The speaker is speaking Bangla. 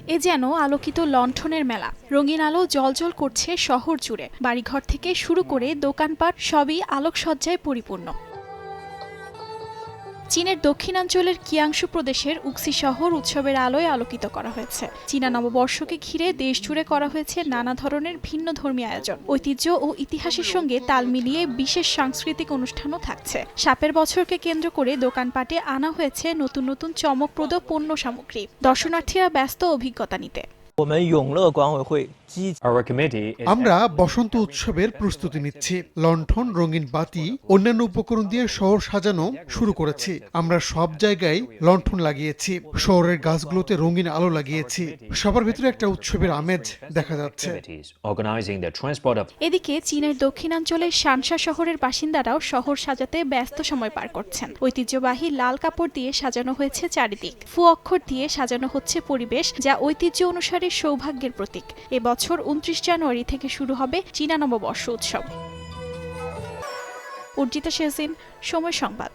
এ যেন আলোকিত লণ্ঠনের মেলা। রঙিন আলো জ্বলজ্বল করছে শহর জুড়ে। বাড়িঘর থেকে শুরু করে দোকানপাট সবই আলোকসজ্জায় পরিপূর্ণ। চীনের দক্ষিণাঞ্চলের কিয়াংশু প্রদেশের উক্সি শহর উৎসবের আলোয় আলোকিত করা হয়েছে। চীনা নববর্ষকে ঘিরে দেশজুড়ে করা হয়েছে নানা ধরনের ভিন্ন ধর্মীয় আয়োজন। ঐতিহ্য ও ইতিহাসের সঙ্গে তাল মিলিয়ে বিশেষ সাংস্কৃতিক অনুষ্ঠানও থাকছে। সাপের বছরকে কেন্দ্র করে দোকানপাটে আনা হয়েছে নতুন নতুন চমকপ্রদ পণ্য সামগ্রী। দর্শনার্থীরা ব্যস্ত অভিজ্ঞতা নিতে। আমরা বসন্ত উৎসবের প্রস্তুতি নিচ্ছি। লণ্ঠন, রঙিন বাতি, অন্যান্য উপকরণ দিয়ে শহর সাজানো শুরু করেছি। আমরা সব জায়গায় লণ্ঠন লাগিয়েছি, শহরের গাছগুলোতে রঙিন আলো লাগিয়েছি। সবার ভিতরে একটা উৎসবের আমেজ দেখা যাচ্ছে। এদিকে চীনের দক্ষিণাঞ্চলের শানশা শহরের বাসিন্দারাও শহর সাজাতে ব্যস্ত সময় পার করছেন। ঐতিহ্যবাহী লাল কাপড় দিয়ে সাজানো হয়েছে চারিদিক। ফু অক্ষর দিয়ে সাজানো হচ্ছে পরিবেশ, যা ঐতিহ্য অনুসারে সৌভাগ্যের প্রতীক। এবছর 29 জানুয়ারি থেকে শুরু হবে চীনা নববর্ষ উৎসব। অর্জিতা শেহজিন, সময় সংবাদ।